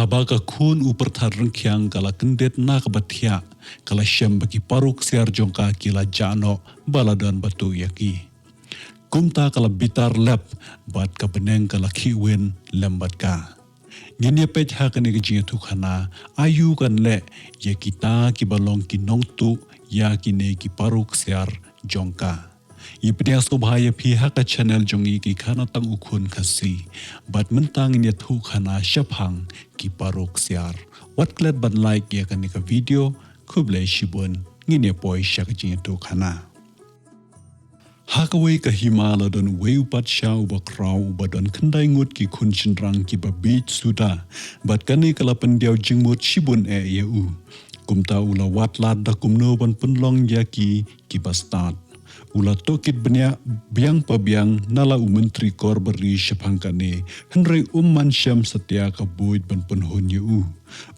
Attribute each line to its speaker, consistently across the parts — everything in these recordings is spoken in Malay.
Speaker 1: haba ka kun uperthar rengkyang kala kendet na kebatia kala syam bagi paruk siar jongka kila jano baladan batu yaki. Kumta kala bitar lep bat ka beneng kala kiwin lembat ka. Ngenya pej ha kani kejinga tukhana ayu kan le ya kita ki balong ki nongtu ya kine ki paruk siar jongka. Ipedias ko bahaya pihak ka channel jongi ki kana tang ukun kasi bat mentang nya tukhana syapang ki paruk siar. Wat klet ban like ya kani ka video kuble shibun ngenya poi syak kejinga tukhana. Hakaway kahimala don way upat siya uba kraw uba don kendai ngut ki kun chinrang ki ba beach suda bat kani kalapandiaw jingmut shibun ya u kumta ula watlat da kumno ban penlong ya ki bastad ula tokit benya biang pabiang nala menteri kor beri syapangkane henry man syam setia kabuid ban penhon ya u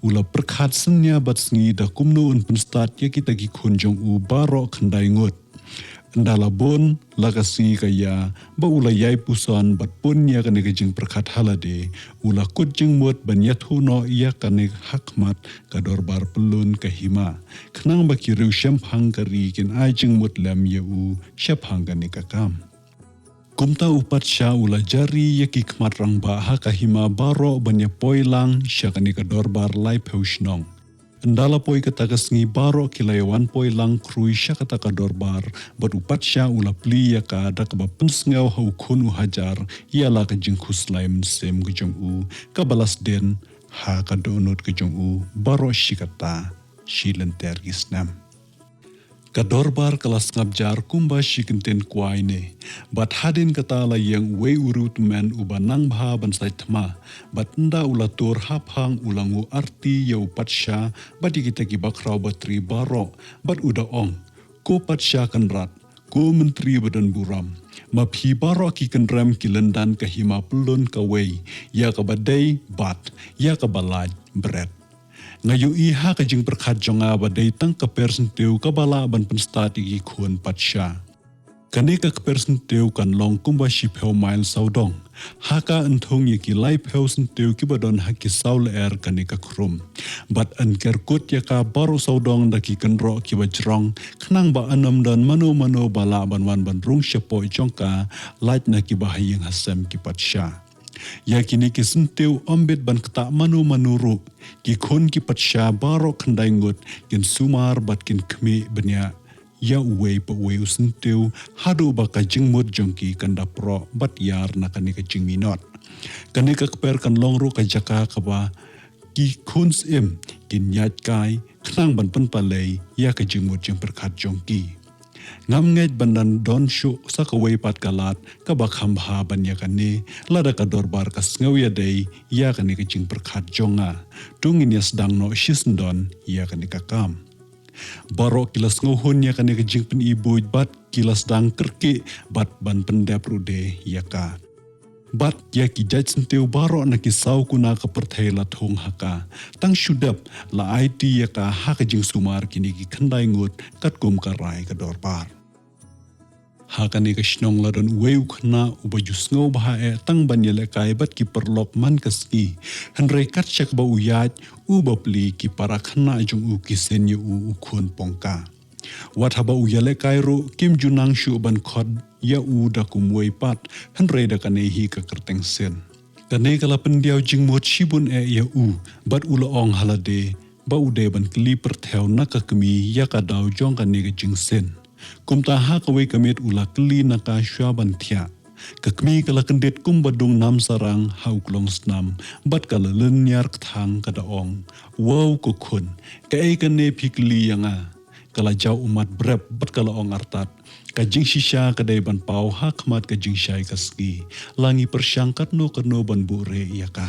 Speaker 1: ula perkhat senya bat sngi da kumno un penstad ya kita ki kunjong u baro kendai ngut Ndala bon lagasi kaya ba ula yai pusan bat pun ya kane kejing perkat halade ula kujing mut banyat huno ya kane hakmat kadorbar pelun kahima kenang ba kiriu syamphang kari kin ajing mut lam yau syamphang kane kakam kumta upat sya ula jari ya ki kmat rang ba ha kahima baro banya poilang sya kane kadorbar lai peusnong Ndala poi katakas ngi baro kilayawan poi lang krui sya kataka dorbar berupat sya ula pli ya ka ada kaba pensngau hau kun hajar ialah kejing kuslai mensem kejong u kabalas den ha kadonut kejong u baro syikata shilenter gisnam. Kadorbar kelas ngabjar kumba shikenten kuaine bat hadin katala yang we urut men ubanang bha bansai thma bat nda ula tur haphang ulangu arti yau patsha bat kita ki bakrau batri baro bat uda ong ko patsha kanrat ko menteri badan buram ma phi baro ki kanram ki lendan ka hima pelun ka wei ya ka badai bat ya ka balaj bret ngayu iha kajing perkhat jonga badai tang ka persenteu ka bala ban penstati ki khun patsha kane ka persenteu kan long kumba shipeu mile saudong haka enthong ye ki lai peu senteu ki badon haki saul er kane ka khrum bat an kerkut ya ka baro saudong da ki kanro ki bajrong khnang ba anam dan mano bala ban wan ban rung shepo jongka lait na ki bahayeng hasam ki patsha ya kini ki senteu ambet ban kata manu ru ki khon ki patsha baro khandai ngut kin sumar bat kin khmi benya ya uwei pa uwei senteu hadu ba ka jingmut jongki kanda pro bat yar na kani ka jingminot kani ka kper kan longru ka jaka ka ba ki khons em kin yat kai khnang ban pen palei ya ka jingmut jing perkhat jongki ngam ngai bandan don shu sakawai pat kalat ka bakham ha banya kani lada ka dorbar ka sngaw ya dei ya kani ka jing perkhat jonga tungin yas dang no shisndon ya kani ka kam baro kilas ngohon ya kani ka jing pen ibu bat kilas dang kerke bat ban pendap rude ya ka bat ya ki jaj senteu baro na ki sau kuna ka perthai la thong haka tang shudap la IT ya ka ha ka jing sumar kini ki khandai ngut kat kum ka rai ka dorbar ha ka ni ka shnong la don weu khna ubajus ngau bha e tang ban yele kai bat ki perlok man kaski hanrei kat chak ba uyaj u ba pli ki para khna jung u ki sen yu u khun pongka wat haba uyale kairo kim junang shu ban khod ya u da kumwei pat hanrei da kane hi ka kerteng sen kane kala pendiaw jingmot shibun ya u bat ula ong halade ba ude ban kli pertheu na ka kmi ya ka daw jong kane ka jing sen kumta ha ka wei kamit ula kli na ka shwa ban thia kakmi kala kendet kum badung nam sarang hau klong snam bat kala lenyar kthang kada ong wow ko khun ka e kane phikli yanga kala jau umat brep bat kala ong artat kajing shisha kadai ban pau hakmat kajing syai kaski langi persyangkat no kano ban bure yaka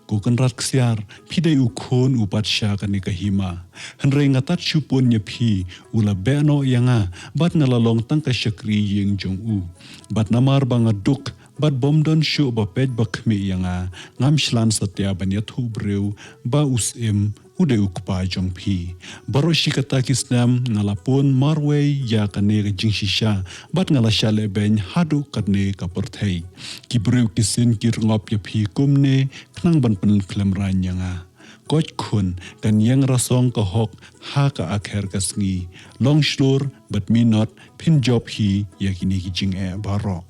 Speaker 1: ko kanrat ksiar pidai ukhon upat sya kani kahima hanrei ngatat syupun nya phi ula beno yanga bat ngalalong tang ka syakri yeng jong u bat namar bangaduk bat bomdon syu ba pej bakhmi yanga ngam shlan satya banya thu breu ba usim ude ukpa jong phi baro shikata kisnam ngalapun marway ya kane jing shisha bat ngala shale ben hadu kane ka perthei ki breu kisin ki ngop ya phi kumne knang ban pen klem ranyanga koj kun kan yang rasong ka hok ha ka akher ka sngi long shlor but me not pin job hi yakini ki jing baro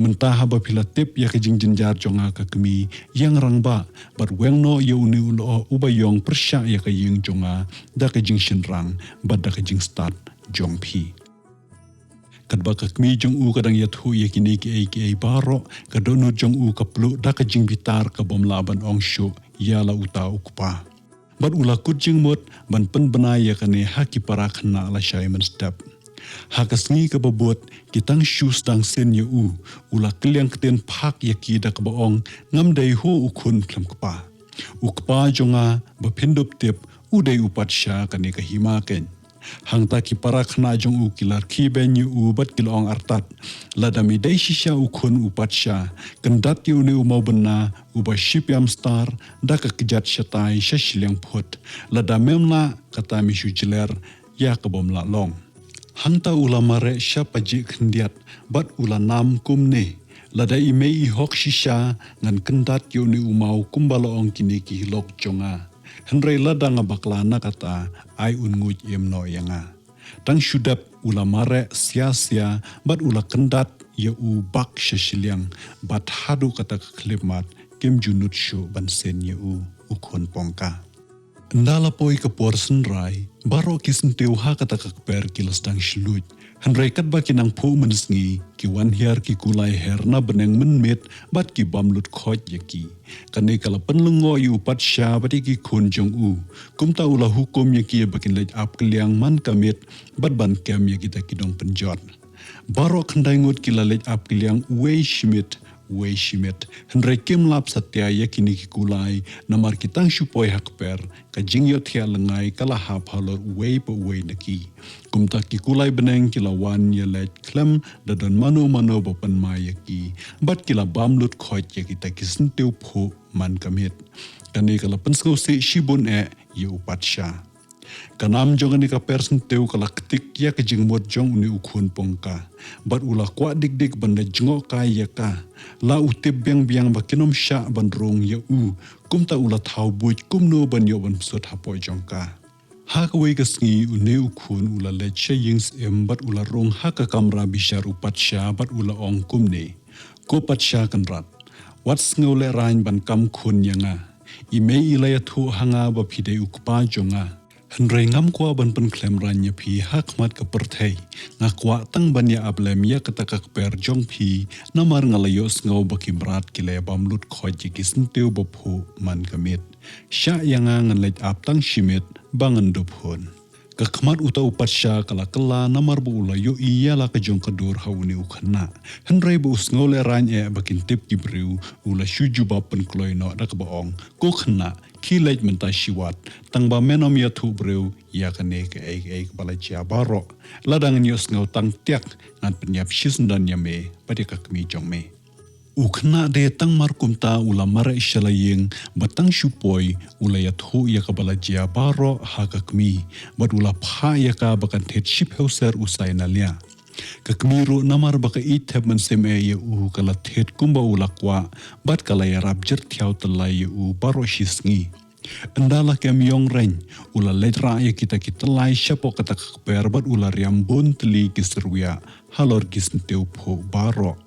Speaker 1: mentah ba pilatip ya ka jing jinjar jonga ka kemi yang rangba but wengno ye uni ulo ubayong persya ya ka ying jonga da ka jing shinrang but da ka jing start jong phi kadba ka kmi jong u kadang yathu yakini ki baro kadono jong u ka plu da ka jing bitar ka bom laban ong shu ya la uta ukpa bat ula kujing mot ban pen benaya kane haki para khna la shaiman step hakasngi ka babot kitang shoes tang sen ye u ula kliang ten phak yaki da ka baong ngam dai ho ukun klam kpa ukpa jonga ba phindup tep udai upat sha kane ka hima ken hangta ki para khna jong u kilar khi ben yu u bat kilong artat ladami dai shisha ukun upat sha kandat yu ne umau benna uba ship yam star da ka kijat shatai shashliang phut ladamemla kata mi shujiler ya ka bom la long hangta ulamare shapaji khndiat bat ulanam kumne lada imei hok shisha ngan kandat yu ne umau kumbalo ong kini ki lok jonga Henry lada nga bakla na kata ay unguj no yanga. Tang syudap ula mare sia-sia bat ula kendat ya u bak syasiliang bat hadu kata keklimat kem junut syu ban sen ya u ukon pongka. Ndala poi kapor senrai baro kisenteu ha kata kakper kilas tang sluj. Henry kat ba kinang po mensngi ki wan hiar ki kulai herna beneng menmet bat ki bamlut khoj yaki. Kane kala penlengo yu pat sya bati ki kun jong u. Kum ta ula hukum yaki bakin lej ap keliang man kamit bat ban kem yaki ta kidong penjot. Baro kandai ngut kila lej ap keliang wei shimit. Henry kem lap satya yakini ki kulai namar kitang syupoi hakper ka jingyo thia lengai kala hap halor wei pa wei naki. Kumta ki kulai beneng kila wan ya lej klem dadon mano bapan mayaki bat kila bamlut khoj yaki ta kisenteu pho man kamit. Kane kala pensko se shibun ye upat sha. Kanam jongan ni ka person teu kala ketik ya ke jingmot jong ni ukun pongka bat ula kwa dik banda jengo kai ya ka la utip biang bakinom sha bandrong ya u kumta ula thau buj kumno ban yo ban sot hapo jongka ha ka wei ka sngi une ukun ula le cheyings bat ula rong ha ka kamra bishar upat sha bat ula ong kumne ko pat sha kan rat wats ngole rain ban kam khun yanga imei ilaya thu hanga ba phide ukpa jonga Henry ngam kwa ban pen klem ranya pi hakmat ka perthei ngakwa tang banya ablem ya katakak per jong pi namar ngalayos ngau bakimrat kile bamlut khoji kisnteu bophu man kamit sya yanga nganlej ap tang shimit bangan dophon kakmat uta upat sya kala namar bu ula yo iya la ka jong kadur hauni ukhna Henry bu usngau le ranya bakin tip kibriu ula shuju bapen kloino dak baong ko khna kilej mentai siwat tang ba menom ya thu breu ya kane ke ek balajia baro ladang nyos ngau tang tiak ngan penyap shisndan yame padika kmi jongme ukna de tang markum ta ula mara ishalayeng batang shupoi ula ya thu ya ka balajia baro hakakmi bat ula pha ya ka bakan thet ship hauser usai nalia kakmiru namar baka ithep menseme ye u kala thet kumba ulakwa bat kala ya rabjer thiau telai ye u baro shisngi andala kem yong ren ula letra ya kita lai syapo kata kakper bat ula riambon teli kisruya halor kisnteu pho baro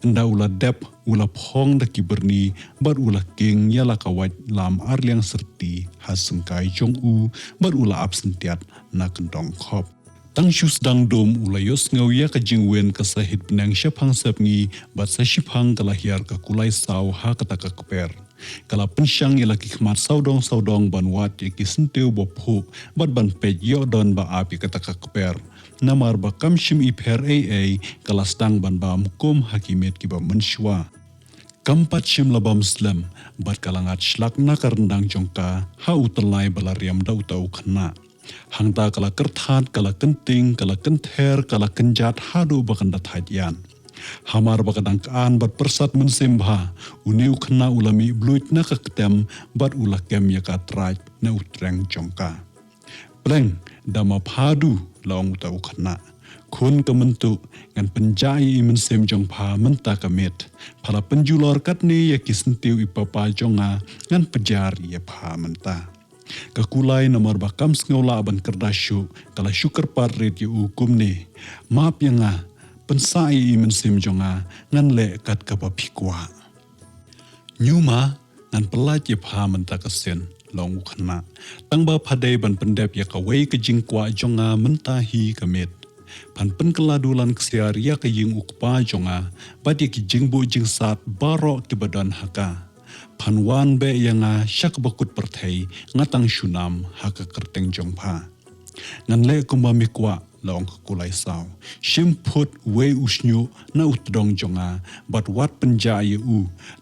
Speaker 1: anda ula dep ula phong da kiberni bat ula king yala kawat lam arliang serti hasengkai jong u bat ula absentiat na kendong khop tang shus dang dom ulayos ngau ya ka jingwen ka sahit benang syapang sapngi bat sa shipang kala hiar ka kulai saw ha kata ka keper kala pensyang ya laki khmat saudong ban wat ya kisenteu bophu bat ban pej yo don ba api kata ka keper namar ba kamshim iper kala stang ban ba mukum hakimet ki ba menshwa kampat shim labam slam bat kalangat shlak na karendang jongka ha utelai balariam dau tau khna hangta kala kerthat kala kenting kala kenther kala kenjat hadu bakanda thadian hamar bakadang kaan bat persat mensembha uniu khna ulami bluit na kaktem bat ulakem ya katraj na utreng jongka pleng dama phadu laung tau khna kun kementu ngan penjai imen sem jong pa menta kamet pala penjulor kat ni ya kisentiu ipapa jonga ngan pejar ya pa menta kakulai nomor bakam sengola ban kerdasyu kala syukur parret ya hukum ni maap yang pensai imen sem jonga ngan le kat kapapikwa nyuma ngan pelat ya pa menta kesen long ukana tangba padai ban pendep ya kawai ke jingkwa jonga mentahi kamet pan penkeladulan kesiar ya ke jing ukpa jonga bat ya ki jingbu jingsat baro ke badan haka pan wan be yang syak bakut perthai ngatang syunam haka kerteng jongpa ngan le kumba mikwa long kulai saw shimput we usnyu na utdong jonga bat wat penjaya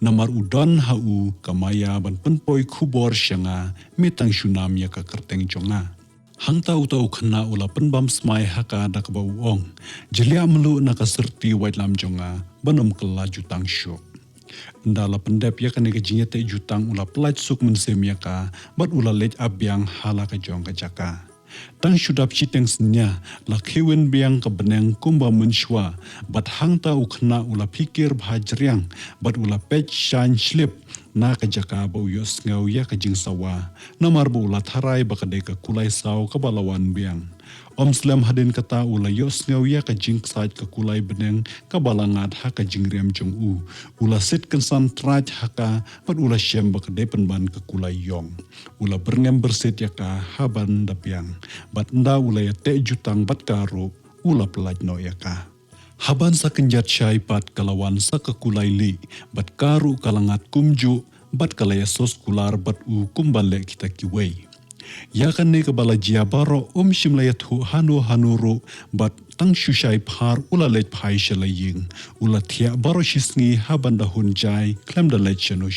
Speaker 1: namar udon hau kamaya ban penpoi kubor syanga mitang syunam ya ka kerteng jonga hangta utau kena ula penbam smai haka da ka bauong jelia melu na ka serti wailam jonga banom kela jutang syuk ndala pendep ya kane kejinya te jutang ula pelaj suk mensem ya ka bat ula lej abyang hala ka jong ka jaka tang syudap citeng senya la kewen biang ka beneng kumba mensywa bat hangta ukna ula pikir bhajriang bat ula pech shan slip na ka jaka ba uyos ngau ya ka jing sawa namar ba ula tharai ba ka de ka kulai saw ka balawan biang om slam hadin kata ula yos ngau ya ka jing sait ka kulai beneng ka balangat ha ka jing rem jong ula sit kensan traj haka bat ula syem ba ka de penban ka kulai yong ula berngem bersit ya ka haban dapiang bat nda ula ya te jutang bat karo ula pelaj no ya ka haban sa kenjat syai pat kalawan sa kakulai li bat karu kalangat kumju bat kalaya sos kular bat kumbale kita kiwei ya kan ne kabala jia baro shimlayat hu hanuru bat tang syushai phar ula let phai shalaying ula thia baro shisngi haban da hunjai klem da let shano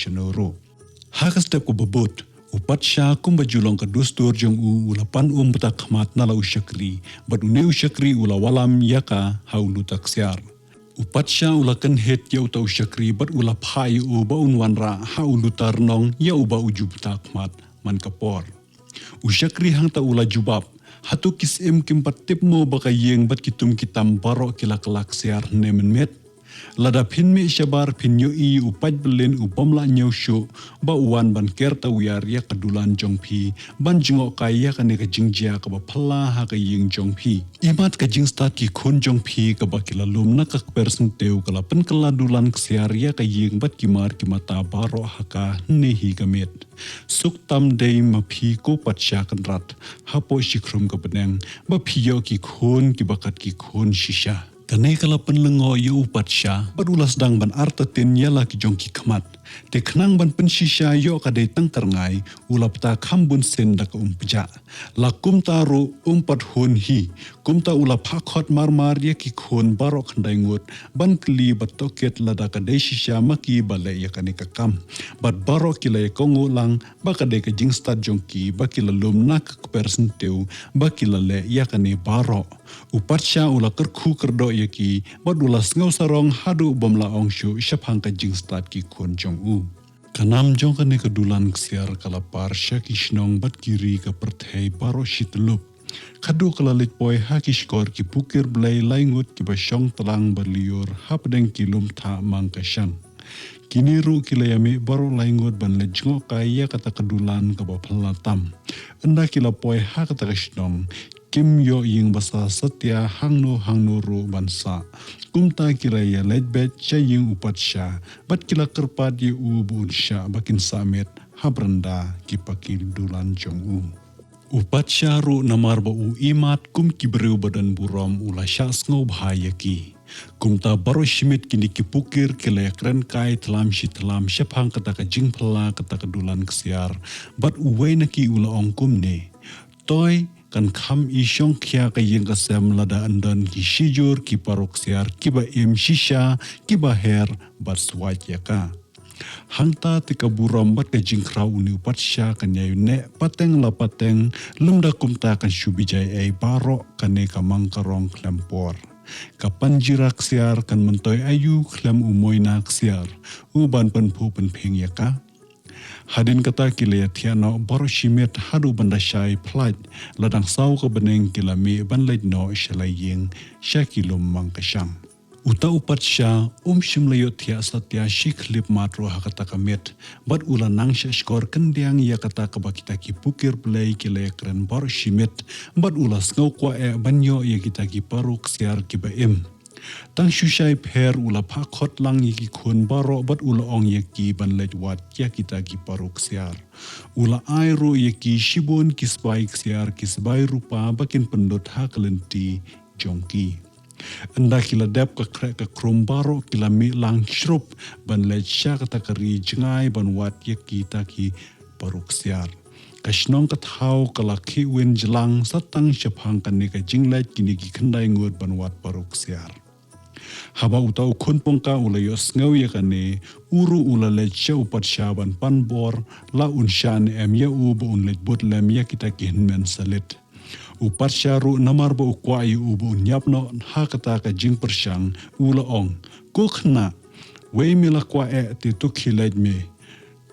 Speaker 1: hakas tep ko babut upat sya kumba julong ka dustur jong ula pan beta khmat nala usyakri bat une usyakri ula walam yaka haulu taksiar upat sya ula kan het ya uta usyakri bat ula phai ba unwanra haulu tarnong ya uba ujub ta khmat man kapor usyakri hang ta ula jubab hatu kisim kimpat tipmo baka yeng bat kitum kitam baro kilak siar nemen met lada pinmi syabar pinyo i upat belin upamla nyosyo ba uwan ban kerta uyar ya kedulan jongpi ban jengok kaya kane ka jingjia ka ba phala ha ka ying jongpi imat ka jingstat ki khon jongpi ka ba kilalum na ka person teu kala pen keladulan ksiar ya ka ying bat kimar kimata baro haka nehi gamet suktam dei mapi ko patsya kanrat hapo shikrum ka beneng ba phiyo ki khon ki bakat ki khon shisha kanai kala penlengo yu patsya badulas dang ban arta tin yala ki jongki khamat te khnang ban pensisha yo kadai tangkar ngai ulap ta khambun sen da ka umpja la kumta ro umpat hon hi kumta ula phakhot marmar ya ki khon baro khandai ngut ban kli batoket la da ka dei shisha maki bale ya kane ka kam bat baro kilai kongo lang ba ka dei ka jingstat jongki ba kilalum nak person teu ba kilale ya kane baro upatsya ula kerkhu kerdo ya ki badulas ngau sarong hadu bomla ongshu syapang ka jingstat ki khon jong kanam jong kane kedulan ksiar kala parsya kishnong bat kiri ka perthai baro shitlup kadu kala litpoi hakishkor ki pukir blai laingut ki basyong telang berliur hapdeng kilum tha mangkashang kini ru kilayami baro laingut ban lejngo kaya kata kedulan ka bapalatam enda kila poi ha kata kishnong kim yo ying basa satya hangno ru bansa kumta kiraya lejbet chaying upatsya bat kila kerpat ye ubun sya bakin samet habranda kipakil dulan jong upatsya ru namar ba imat kum kibreu badan buram ula sya sngo bhaya ki kumta baro shimit kini kipukir kilaya kren kai telam syapang kata ka jingpela kata kedulan kesiar bat uway naki ula ongkum ne toy kan kham isyong kya ka yeng kasem lada andan ki shijur ki paroksiar ki ba shisha ki ba her barswat ya ka hangta tika buram bat ka jingkrau ni upatsya kan yayune pateng la pateng lumda kumta kan shubijay ay baro kane ka mangkarong klempor kapan jirak siar kan mentoy ayu klem umoy na ksiar uban penpu penpeng ya ka Hadin kata kila tiano baro shimet hadu bandashai plat ladang sau ka beneng kila mi ban leit no shalaying shakilum mangkasham. Uta upat sha shimlayo tia satya shiklip matro hakata kamet bat ula nangsha skor kendiang ya kata kabakita ki pukir play kila kren baro shimet bat ula sngaw kwa banyo ya kita ki paruk siar ki baim. Tang shushai per ula pakot lang yaki kun baro bat ula ong yaki ban leit wat ya kita ki paruk siar. Ula airo yaki shibun kisbai rupa bakin pendot hakalenti jongki. Anda kila dep ka krek ka krom baro kila mi lang shrup ban leit sya kata kari jengai ban wat yaki taki paruk siar. Kashnong kathau kalaki win jelang satang syapang kan ka jinglet kini ki kendai ngut ban wat paruk siar. Haba utau kun pongka ula yos ngaw ya kane uru ula leit sya upat syaban panbor la unsyan ya uba unlet but lem ya kita kihinmen salit. Upat syaru namar ba ukwai uba unyapno hakata ka jing persyang ula ong kukna wei mila kwa ti tukhilait me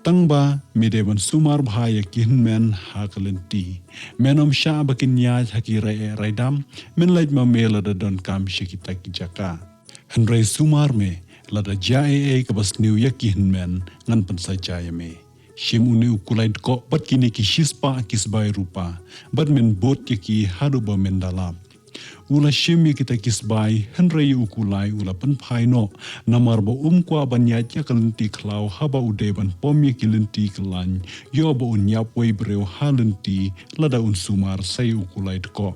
Speaker 1: tangba mideban sumar bahaya kihinmen hakalenti menom sya bakin nyaj hakirai raidam men lait ma mela da don kam syakita kijaka. Henry sumar me lada jae kabas niu yakin men ngan pensa jaya me. Shim uni ukulai ko bat kini ki shispa kisbai rupa bat men bot yaki hadu ba men dalam. Ula shim kita kisbai Henry ukulai ula penpai no namar ba kwa banyat ya kalenti klau haba ude ban pom yaki lenti kelan yo ba unyap wei breu halenti lada sumar say ukulai ko.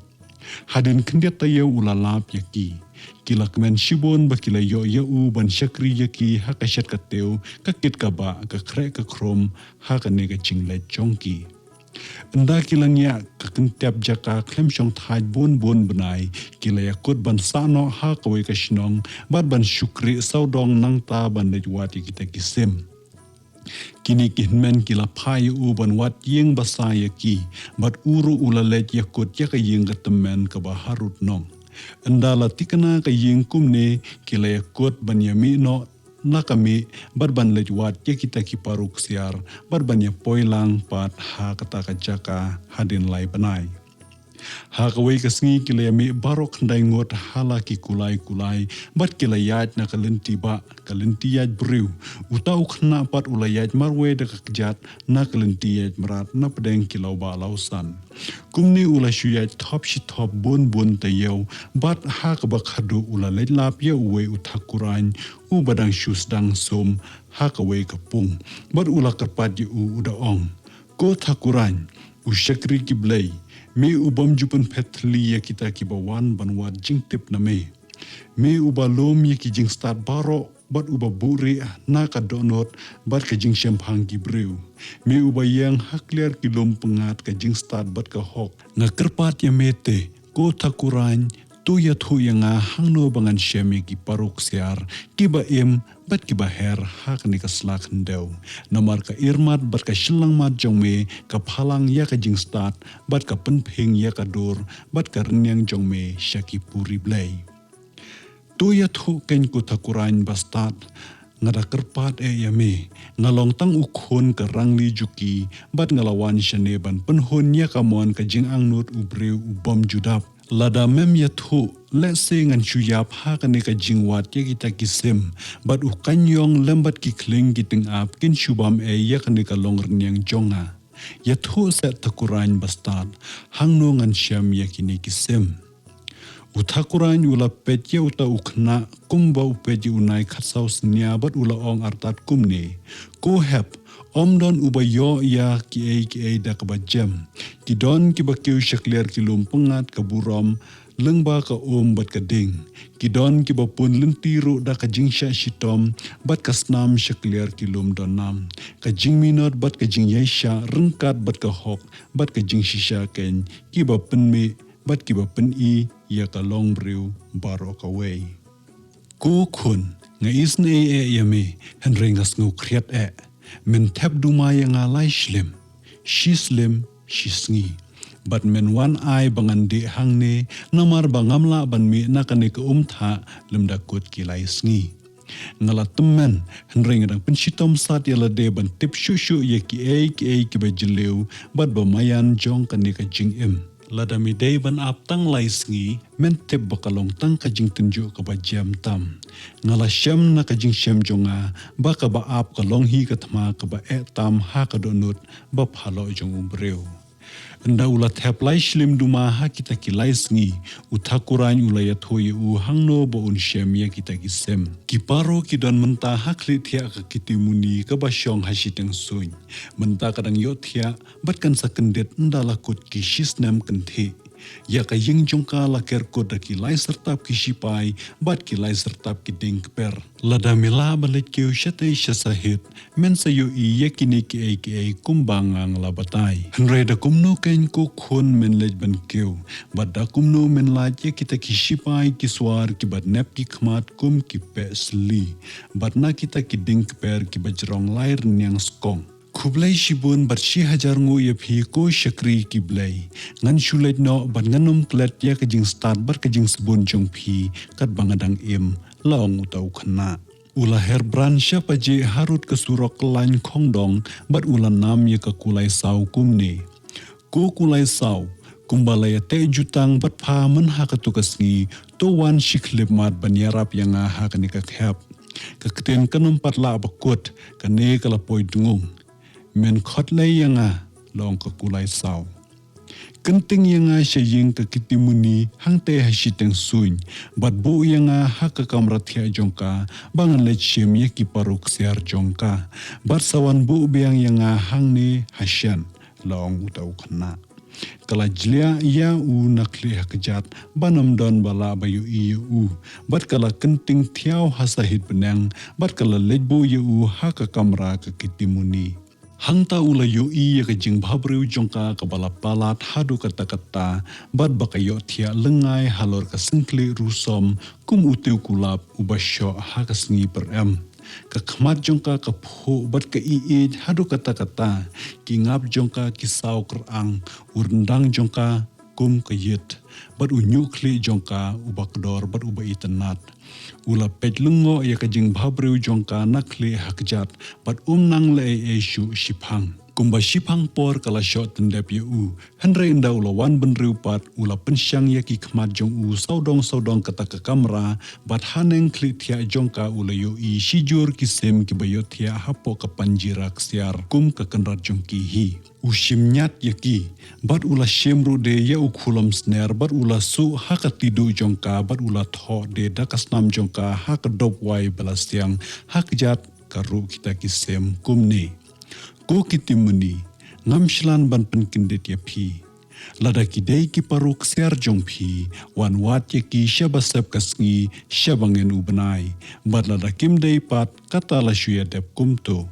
Speaker 1: Hadin kendia tayo ula lap yaki. Kila kemen shibon ba kila yo ban syakri yaki hakashat kateu kakit kaba ka krek ka krom hakane ka jinglet jongki. Anda kila nya kakentiap jaka klem syong thaj bon benai kila yakut ban sano hakawe ka shinong bat ban syukri saudong nang ta ban lejwati kita kisim. Kini kihnmen kila pai ban wat yeng basa yaki bat uru ula lej yakut yaka yeng katemen ka baharut nong. Andala tikana ka ying kumne kila yakut ban yami no nakami bat ban lejwat ya kita ki paruk siar bat ban ya poilang pat ha kata ka jaka hadin lai banai. Hakawai kasngi kila yami barok ndai ngot hala ki kulai bat kila yaj na kalenti yaj briu utau khna pat ula yaj marwe da kakjat na kalenti yaj marat na pedeng kilau ba lausan. Kumni ula shu yaj top shi top bon tayaw bat hakabak hadu ula lelap ya uwe utakuran u badang shus dang som hakawai kapung bat ula karpat ya uda ong ko takuran u syakri ki blay me ubam jupan petli ya kita ki bawan banwat jing tip na me uba lom ya ki jing start baro bat uba buri na ka donot bat ka jing syampang ki breu me uba yang hakliar ki lom pengat ka jing start bat ka hok nga kerpat ya mete ko takuran tu ya thu ya nga hangno bangan syami ki paruk siar ki ba bat ki ba her hak ni ka slak hendau namar ka irmat bat ka shilang mat jongme ka phalang ya ka jing start bat ka penphing ya ka dur bat ka renyang jongme syaki puri blay tu ya thu ken ku takuran bastat ngada kerpat yame ngalong tang ukhon ka rangli juki bat ngalawan syane ban penhon ya ka mon ka jing angnut ubreu ubom judap lada mem ya thu let's say ngan chuyap ha ka ne ka jingwat ya kita kisim bat u kanyong lembat ki kling giting ap kin shubam ya ka ne ka long rnyang jonga ya thu sa takuran bastad hangno ngan syam ya kini kisim utakuran ula petya uta ukna kumba upeti unai khatsau snya bat ula ong artat kumne ko hep omdon ubayo ya ki da ka bajam ki don ki bakyu shakler ki lumpengat ka buram lengba ka bat ka ding ki don ki bapun lentiru da ka jingsha shitom bat ka snam shakler ki lum donam ka jingminot bat ka jingyasha rengkat bat ka hok bat ka jingshisha ken ki bapen me bat ki bapen ya ka long breu baro ka way ko kun nga isne yame henrengas ngu kriat men tap dumaya nga lai slim shisngi but men one eye bangandi hangne namar bangamla ban mi nakane ka umtha lemda kot ki lai sngi ngala temen henring dang pensitom sat ya lade ban tip shushu ya ki ki bajileu bat bamayan jong kani ka jing em ladami day ban ap tang lai sngi men tip bakalong tang ka jing tenju ka ba jam tam ngala syam na ka jing syam jonga ba ka ba ap ka long hi ka thma ka ba e tam ha ka donut ba phalo jong umbreu anda ula thap lai shlim duma ha kita ki lai sngi uthakuran ula ya thoi u hangno bo un shem ya kita ki sem ki paro ki don menta ha khli thia ka kiti muni ka ba shong ha shiteng suin menta kadang yo thia bat kan sakendet ndala kut ki shisnam kan the ya ka ying jongka la ker ko da ki lai sertap ki shipai bat ki lai sertap ki ding per lada mila balet ki shate shasahit men sa yo I yakini ki kumbangang la batai hanre da kumno ken ko khon men lej ban keu bat da kumno men la ye kita ki shipai ki swar ki bat nep ki khmat kum ki pesli bat na kita ki ding per ki bajrong lair nyang skong Kublai shibun barshi hajar ngu ya phi ko shakri ki blai ngan shulet no ban nganum klet ya ka jing start bar ka jing sabun jong phi kat bangadang im laong utau khana ula herbran syapa je harut ke surok lain khongdong bat ula nam ya ka kulai sau kumne ko kulai sau kumbalaya te jutang bat pha man ha ka tukasngi to wan shiklip mat banyarap yang ha ka ni ka khap ka kten kanum patla bakut ka ne kala poi dungung men khot lay yanga long ka kulai sau kenting yanga shaying ka kitimuni hangte hashiteng suin bat bu yanga haka kamrathia jongka bangan le chem ye ki paruk siar jongka bat sawan bu biang yanga hangne hasyan long utau khna kala jlia ya u nakli hakjat banam don bala bayu u bat kala kenting thiau hasahit benang bat kala lejbu u haka kamra ka kitimuni hangta ula yo I ya ka jing bhabreu jongka ka bala palat hadu kata-kata bat bakayo thia lengai halor ka singkli rusom kum uteu kulap ubasyo ha ka sngi per em ka khmat jongka ka pho bat ka I hadu kata-kata ki ngap jongka ki sau krang urndang jongka kum ka yet bat unyukli jongka ubakdor bat uba itanat ula petlungo ya ka jing bhabreu jongka nakli hakjat bat nang le shu shipang kumba shipang por kala shot tendep u henre inda ula wan benreu pat ula pensyang ya ki khmat jong u saudong kata ka kamera bat haneng kli thia jongka ula yo I shijur ki sem ki bayot thia hapo ka panjirak siar kum ka kanrat jongki hi ushim nyat yaki bat ula shemru de ya ukhulam snare bat ula su haka tidu jongka bat ula tho de dakasnam jongka haka dop wai balastiang hakjat karu kita kisem kumni ko kitimuni ngamshlan ban penkindet ya phi lada kidei ki paruk ser jong phi wan wat ya ki shabasap kasngi shabangen ubnai bat lada kimdei pat kata la shuya dep kumto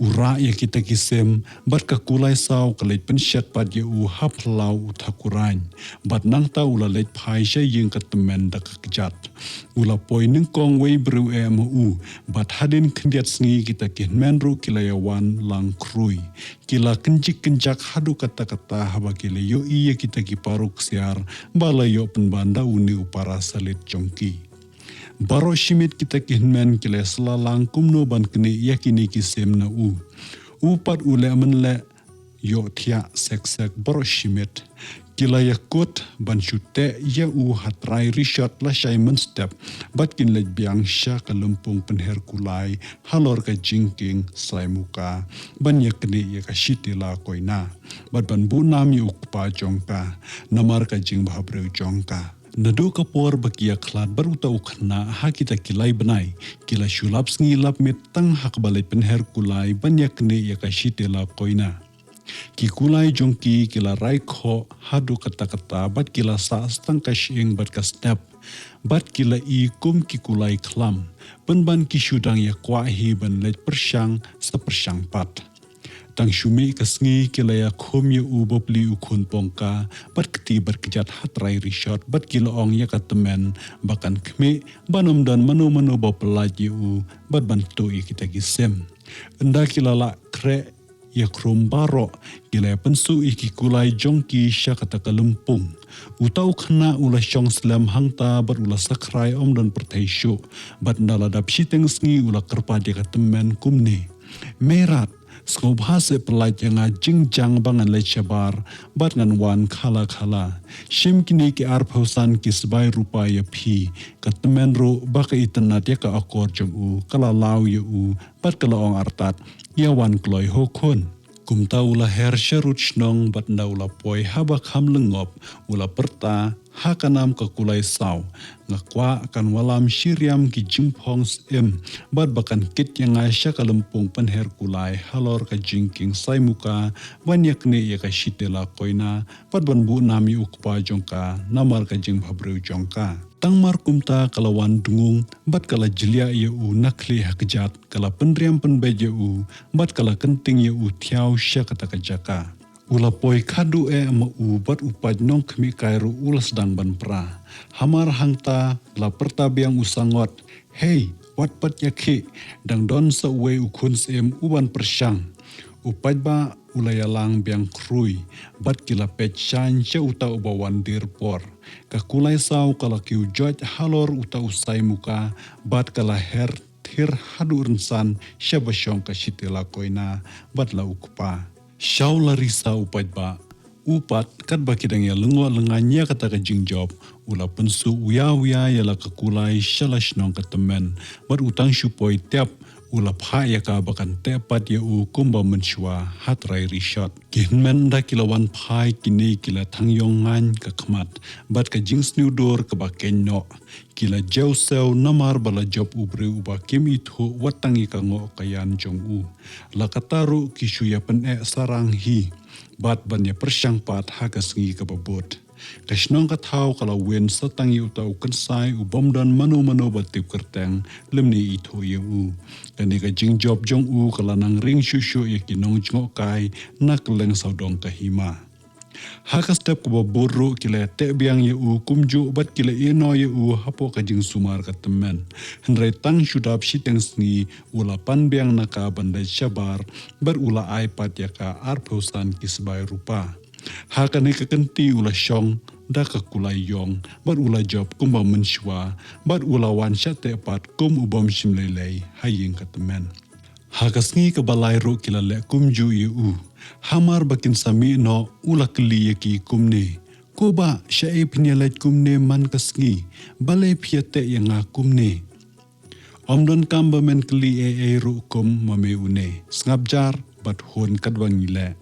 Speaker 1: ura ya kita kisem bat ka kulai sau kalej penshat pat ya u haplau uthakuran bat nang ta ula lej phai sha ying ka temen da ka kjat ula poi ning kong wei bru u bat hadin khndiat sngi kita kin menru kilayawan lang krui kila kenjak hadu kata-kata haba kile yo iya kita ki paruk siar bala yo penbanda uni upara salit jongki baro shimit kita kihnmen kile selalang kumno ban kini yakini ki semna u upat ule menle yo thia sek baro shimit kila yakut ban shute ya u hatrai rishot la shaiman step bat kin lej biang sha kalumpung penher kulai halor ka jingking slaimuka ban yakni ya ka shitila koina bat ban bu nam yu ukpa jongka namar ka jing bhabreu jongka nadu kapor bakia khlat baruta ukhna ha kita kilai benai kila shulap sngi lap mit tang hak balai penher kulai banyak ne ya kashitela koina ki kulai jongki kila rai kho hadu kata-kata bat kila sa stang kashing bat ka step bat kila I kum ki kulai khlam ban ki shudang ya kwa hi ban let persyang sa persyang pat tang shumi kasngi kilaya khom ya ubopli ukhun pongka bat kti berkejat hatrai rishot bat kila ong ya katemen bakan khme banom dan mano bopelaji u bat bantu I kita gisem enda kilala kre ya krom barok gila pensu iki kulai jongki sya kata kalempung. Utau kena ula syong selam hangta bar ula sakrai om dan pertaisyo bat ndala dap siteng sngi ula kerpa dia temen kumne. Merat Skob hase pelaj yang jingjang bangan le cabar bat ngan wan khala shim kini ki arphausan ki sebai rupa ya phi katmen ro baka itanat ya ka akor jong u kala law ya u bat kala ong artat ya wan kloi hokon kumta ula her sharut shnong bat ndaula poi habak ham lengop ula perta hakanam ka kulai saw ngakwa akan walam syiriam ki jimpongs bat bakan kit yang asya kalempung penher kulai halor ka jingking sai muka banyak ne ya ka shitela koina bat ban bu nami ukpa jongka namar ka jing bhabreu jongka tangmar kumta kalawan dungung bat kala jelia ya u nakli hakjat kala penriam penbeje u bat kala kenting ya u thiau sya kata kajaka ula poi kadu ama u bat upaj nong kemi kairu ula sedang ban pra. Hamar hangta la perta biang usangot. Hey, wat pat yaki dang don sa uwe ukun sem uban persyang. Upaj ba ula yalang biang krui bat kila pechan sya uta ubawan dirpor. Kakulai saw kala kiu joj halor uta usai muka bat kala her thir hadu rensan sya basyong ka shitela koina bat la ukpa. Syau larisa upat ba. Upat kat baki dang ya lengwa lenganya kata ka jingjob. Ula pensu uya ya la kakulai syalash nong ketemen. Bat utang syupoi tiap ula pha ya ka bakan tepat ya u kumba mensyua hatrai rishot. Kihnmen da kilawan phai kini kila tangyongan ka khamat. Bat ka jing snudor ka baken no. Kila jauh sew namar bala job ubre uba kim itu watangi ka ngo kayan jong u. La kataru kishu ya pen sarang hi. Bat banya persyang pat hagas ngi ka babot. Kasnong katau kalau wen satangi utau kensai ubom dan mano batip kerteng lemni itu ya u. Kani ka jing job jong u kala nang ring syusyu ya kinong jngok kai nak leng saudong kahima. Hakas tep kuba boru kila tek biang ya u kumju bat kila ino ya u hapo kajing sumar katemen. Henry tang syudap siteng sngi ula pan biang naka bandai syabar berula iPad ya ka arpausan kisbai rupa. Hakane kekenti ula syong da kakulai yong bat ula job kumba mensyua bat ula wan syate pat kum ubom simlelei haying katemen. Hakas ngi kebalai ro kila lek kumju ya u. Hamar bakin sami no ula keli yaki kumne. Koba syai pinyalat kumne man kasngi. Balai piate yang kumne. Omdon kamba men keli ru kum mame une. Ngabjar bat hon kadwang ngile.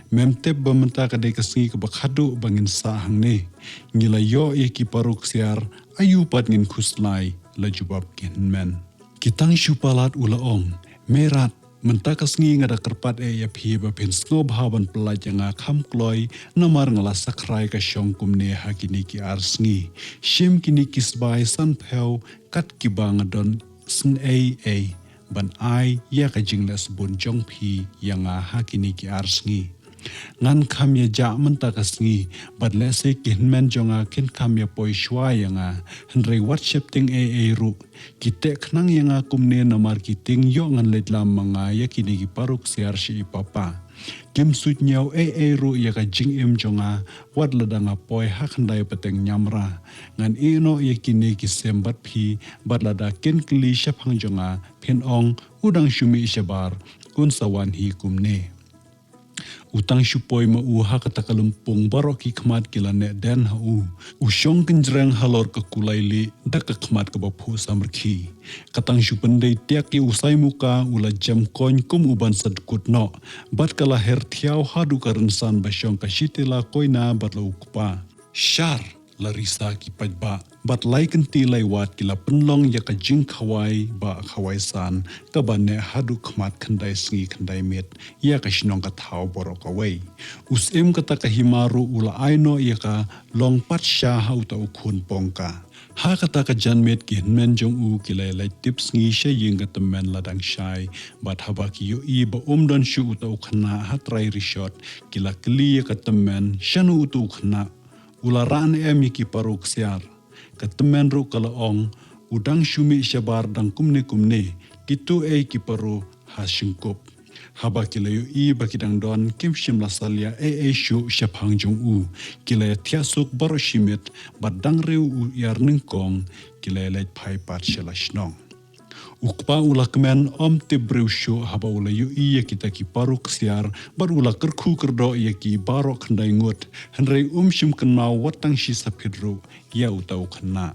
Speaker 1: Memtep bamenta kadai kasngi kebakhadu bangin sahang ne. Ngila yo yaki paruk siar ayu pat ngin kuslai la jubab kinmen. Kitang syupalat ula ong. Merat mentakas ngi ngada kerpat ya phi ba pen snob haban pelaj yang kham kloi namar ngala sakrai ka syong kumne hakini ki arsngi shim kini kisbai san pheu kat ki bangadon sn a ban ai ya ka jinglas bon jong phi yang hakini ki arsngi ngan kham ya ja mentakas ngi bat le se kinmen jonga kin kham ya poi shwa yang henry whatsapp ting ru kite khnang yang kumne namar kiting yo ngan letlam manga ya kini ki paruk siar shi papa kim sut nyau ru ya ka jing jonga wat ladanga poi hakhandai pateng nyamra ngan ino ya kini ki sembat phi bat lada kin kli shaphang jonga phen ong udang shumi shabar kun sawan hi kumne utang syupoi ma uha kata kalumpung barok ki khmat kila ne den ha usyong kenjreng halor ke kulaili dak ke khmat ke baphu samrkhi katang syupendei tiak ki usai muka ula jam koin kum uban sadkut no bat kala her thiau hadu karensan basyong ka shitela koina bat la ukpa syar larisa ki pajba bat lai kenti lai wat kila penlong ya ka jing khawai ba khawai san ka banne hadu khmat khandai sngi khandai met ya ka shnong ka thau borok away usem kata ka himaru ula aino ya ka long pat sha hau ta ukhun pongka ha kata ka janmet ki men jong u kila lai tips ngi she ying ka temen ladang shai bat haba ki yo i ba don shu uta ukhna hatrai rishot kila kli ya ka temen shanu utu ukhna ula ran ki paruk siar ketemen ru kala ong udang syumi syabar dang kumne kitu ki paru hasingkup haba kilayo bakidang don kim shim la salia shu shapang jong u kilaya thiasuk baroshimet badang reu u yarning kong kilaya lait pai pat shelashnong ukpa ulakmen te breu shu haba ulayo kita ki paruk siar bar ula kerku kerdo ki barok khandai ngut henrei shim kenau watang shi sapidro ya utau khna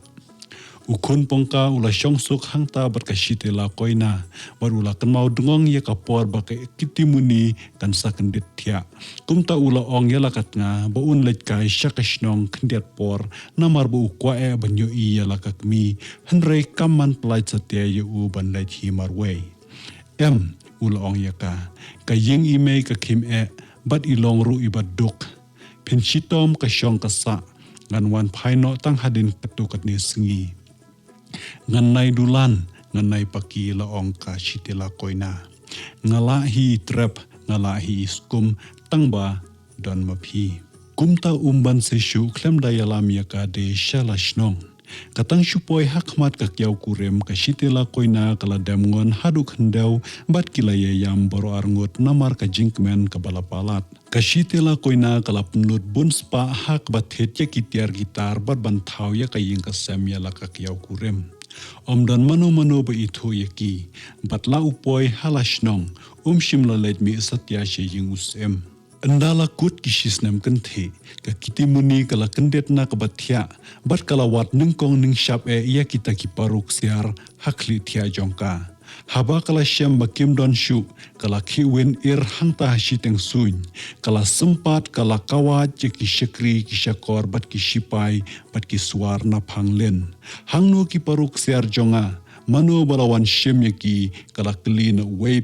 Speaker 1: ukun pongka ula syongsuk hangta berkasite la koina barula kan mau dengong ya kapor bakai kitimuni kan sakendit tia kumta ula ong ya lakat nga baun lej kai syakashnong kendiat por namar bu ukwa banyo iya lakakmi henrei kaman pelai setia ya u ban lej himarway ula ong ya ka ying imei ka kim bat ilong ru ibad duk penshitom ka syong kasa ngan wan paino tang hadin ketukat ni sengi nganai dulan nganai paki laong ka shitila koina ngalahi trap ngalahi iskum tangba don mapi kumta umban seshu klem dayalam yaka de shalashnong katang shupoi hakmat ka kyau kurem ka shitila koina kala damngon haduk hendau bat kilaya yam baro arngot namar ka jinkmen ka balapalat ka shitila koina kala penlut bun spa hak bat hetya kitiar gitar bat bantau ya ka ying ka semya la ka kyau kurem dan mano ba ito yaki batla upoi halashnong shimla led mi satya she ying usem andala kut kishisnam kenthe ka kitimuni kala kendet na kabathya bat kala wat ningkong ning shap ya kita ki paruk siar hakli thia jongka haba kala syam bakim don shu kala kiwin hangta hasiteng suny kala sempat kala kawat je ki syakri ki syakor bat ki shipai bat ki suar na phanglen hangno ki paruk siar jonga mano balawan syem yaki kala kelina way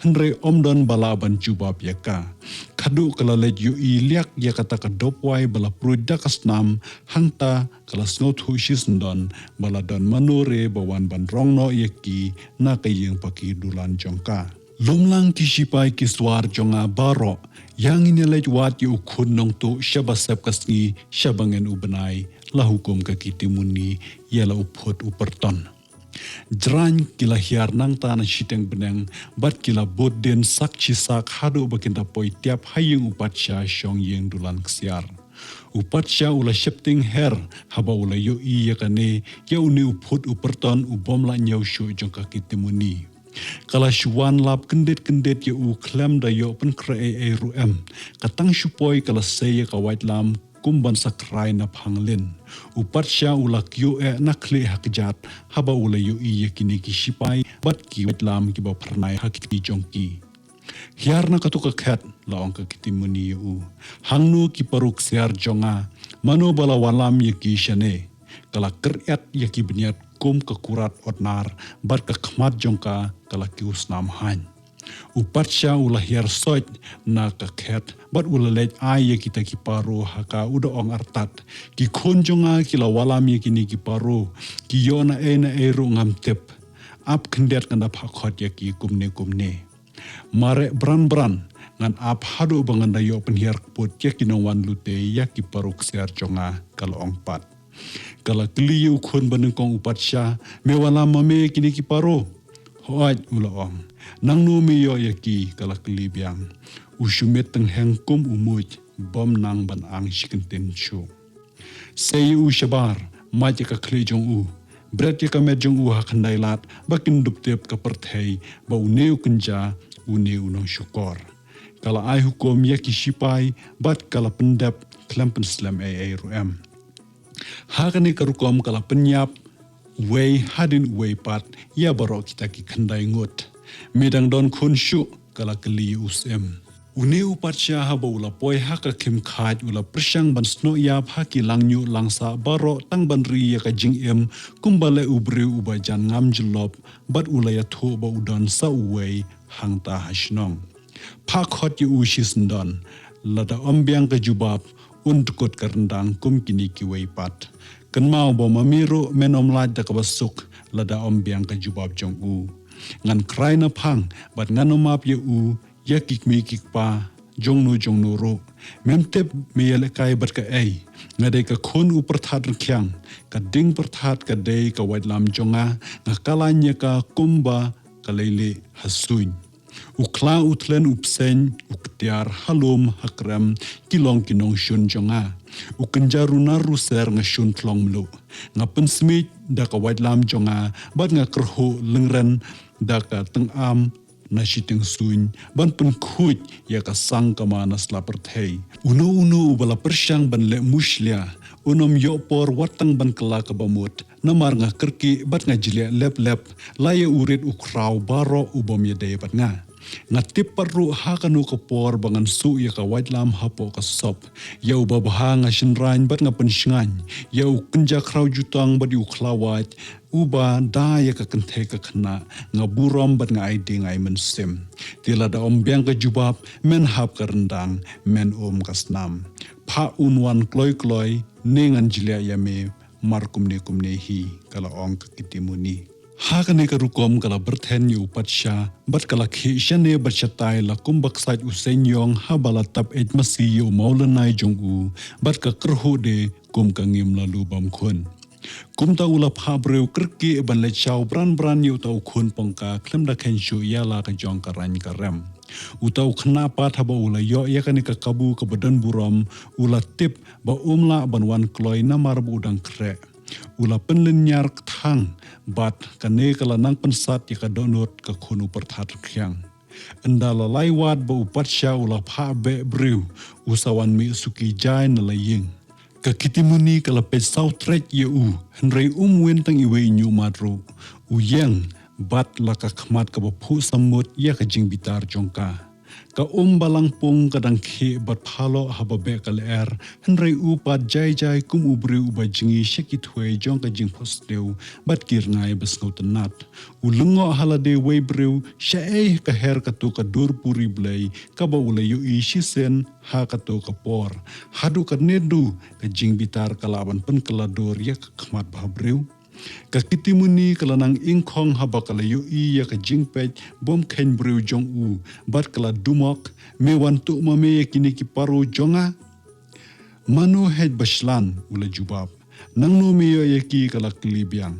Speaker 1: henre omdon balaban jubab yaka kadu kala lej liak ya kata kadopwai bala prudakas nam hangta kala sngot hushisndon baladon manore bawan ban rongno yaki na kayeng paki dulan jongka lumlang kishipai kiswar jonga baro yang inelej wat yu khunong tu syabasep kasngi syabangen ubenai la hukum ka kitimuni yala uphut uperton Jran kila hiar nang tanah shiteng beneng bat kila boden sak cisak hadu bakinta poi tiap hayeng upatsya syong yeng dulan ksiar. Upatsya ula shepting her haba ula yo iya kane ya uni uput uperton ubom la nyau syu jongka kitimuni. Kala syuan lap kendet ya u klem da yo pen kree ruem katang syupoi kala seye ka white lam kumban sakrai na phanglin upatsya ula kyo nakle hakjat haba ula yo iya kini ki shipai bat ki wetlam ki ba pharnai hakiti jongki hiar na katuka khat laong ka kitimuni u hangnu ki paruk siar jonga mano bala walam ye ki shane kala keryat ye ki bniat kum ka kurat otnar bat ka khmat jongka kala ki usnam han upatsya ula hiar soit na ka khet bat ula lej ay kita ki paro haka uda ong artat ki khonjonga kila walam ye kini ki paro ki yona na ru ngam tep ap khendet kanda phakhat ye ki kumne mare bran ngan ap hadu banganda yo penhiar put ye kinong lute ya ki paruk siar jonga kala ong pat kala kliu khon banengkong upatsya me walam me kini ki paro hoaj ula ong nang no mi yo yaki kala klibiang usumet teng hengkum umuj bom nang ban ang shikenten shu sei u shabar maje ka kli jong u bret ka me jong u hakandai lat bakin duptep ka perthei ba uneu kunja uneu no syukor kala ai hukum yaki shipai bat kala pendap klampen slam ruem hakani karukom kala penyap way hadin way pat ya baro kita ki khandai ngot medang don khun shu kala kali usem une upatsya haba ula poi haka kim khat ula prsyang ban sno ya phaki langnu langsa baro tang ban ri ya ka jingem kumbale ubre ubajan ngam jlop bat ula ya tho ba udon sa way hangta hashnong phakhat yu ushisndon lada ombyang ka jubab undkot karndang kum kini ki way pat kenmau bo mamiro menom laj da kabasuk lada ombyang ka jubab jong u ngan krai na phang bat ngan omap ye u ya kikmi kikpa jongnu ro memtep mele kai bat ka ai ngade ka khon u perthat rkhyang ka ding perthat ka dei ka waidlam jonga nga kalanya ka kumba kalele hasuin Ukla utlen upsen uktiar halom hakram kilong kinong shun jonga. Ukenjaruna ruser nga shun tlong mlu. Nga pensmit daka wadlam jonga bat nga kerho lengren daka tengam na siting suin ban pen kuj ya ka sang kama na slaperthei. Uno bala persyang ban le muslia. Unom yopor watang ban kela kabamut. Namar nga kerki bat nga jile lep laya urit ukraw baro ubom yadaya bat nga. Nga tiparu hakanu kapor bangan su ya ka wadlam hapo ka sop. Yau babaha nga sinrain bat nga pensyngan. Yau kenja kraw jutang bat uklawat. Uba da ya ka kenthe ka kena. Nga burom bat nga aidi nga mensim. Tila da ombyang ka jubab men hap ka rendang men ka snam. Pa unwan kloy nengan jilya yame mar kumne hi kala ong ka kitimuni. Hakane ka rukom kala berthen yu patsha bat kala khishane bachatai la kumbak saj usenyong habala tap et masi yu maulanai jongu bat ka kerhu de kum ka ngim lalu bam khun. Kum ta ulap habreu kerki ban le chau bran yu tau khun pongka klem da khen shu ya la ka jong ka ran ka rem. Utau kenapa thaba ula yo ya kan ka kabu ka badan buram ula tip ba umla ban wan kloi namar bu udang kre. Ula penlen nyar thang bat kane kala nang pensat ya ka donot ka khunu perthat khyang. Endala laiwat ba upatsya ula pha be brew usawan mi suki jai na laying. Ka kitimuni kala pe sautrek ye henrei wen tang iwe nyu matru uyeng bat laka khmat ka baphu samut ya ka jing bitar jongka. Ka balang pung kadang khi bat phalo hababe kal henrei pat jai kum ubri uba jingi shekit hwe jong ka jing posteu bat kir ngai besngau tenat. Ulungo halade we brew shae ka her ka tu ka dur puri blai ka ba ule yu shisen ha ka tu ka por. Hadu ka nedu ka jing bitar kalaban pen kaladur ya ka khmat ba brew. Ka kitimuni kalanang ingkong haba kala ya ka jingpej bom ken brew jong bat kala dumok me wantu mame kini ki paru jonga manu het baslan ula jubab nang no me ya ki kala klibiang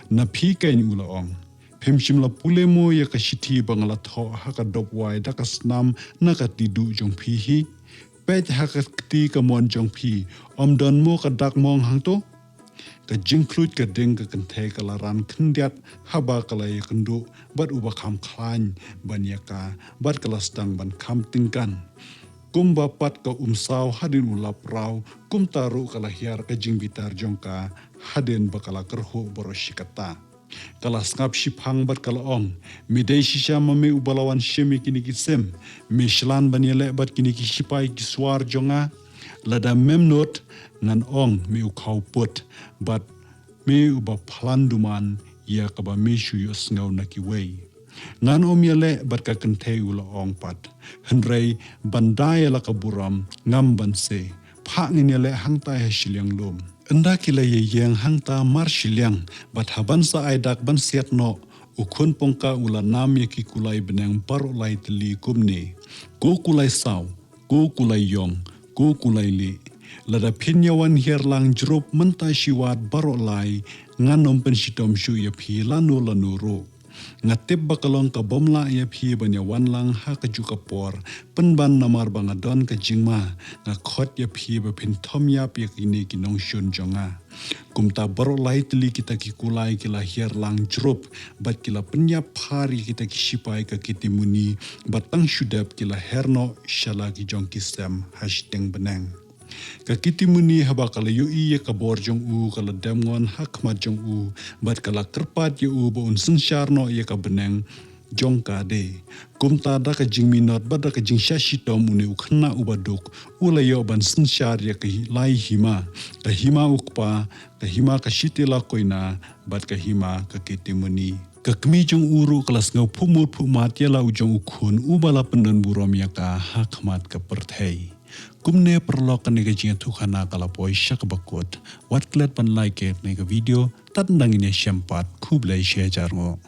Speaker 1: na phi kain ula ong phemshim la pulemo ya ka shiti bangla tho ha ka dopwai da ka snam na ka tidu jong phi hi pej ha ka ti ka mon jong phi don mo ka dak mong hang to ka jingklut ka ding ka kenthe ka laran khndiat haba kala ya kendu bat uba kham khlain banyaka bat kala stang ban kham tingkan kumba pat ka umsaw hadin ulap raw kum taru kala hiar ka jingbitar jongka hadin bakala kerhu boroshikata kala skap shiphang bat kala ong midai shisha mame ubalawan shemi kini kisem mishlan banyele bat kini kishipai kiswar jonga lada memnot ngan ong mi ukau put bat mi uba planduman ya kaba mi shuyos ngau nakiwei ngan yale bat ka kenthe ula ong pat henrei bandai la kaburam ngam banse pha ngine hangta he shiliang lum enda kila ye yang hangta mar shiliang bat haban sa aidak ban siat no ukhun pongka ula nam ye ki kulai benang paro lai tli kumne ko kulai saw ko kulai yong ko kulai li lada pinyawan herlang jerup mentai shiwat barolai nganom pensitom shu ya phi lanu ro ngatip bakalong ka bomla ya phi banya wanlang ha ka juka por penban namar banga don ka jingma nga khot ya phi ba phin thom ya pi kini kinong shun jonga kumta barolai tli kita ki kulai kila herlang jerup bat kila penya phari kita ki shipai ka kitimuni batang shudap kila herno shala ki jong kisem hashteng benang ka kitimuni haba kala ya kabor jong kala damngon hakmat jong bat kala kerpat ba unsun syarno ya ka benang jong ka de kumta da ka jingmi not bada ka jing shashi tom uni ukhna ubaduk ula yo ban sun syar ya ka lai hima ukpa ka hima ka shitila koina bat ka hima ka kitimuni ka kmi jong uru kelas ngau pumat ya lau jong ukhun ubala pendan burom ya ka hakmat ka perthei kumne perlokan nega jinga tukhana kala poi syak bakot wat klet pan like nega video tat nangine syampat kublai share jarngo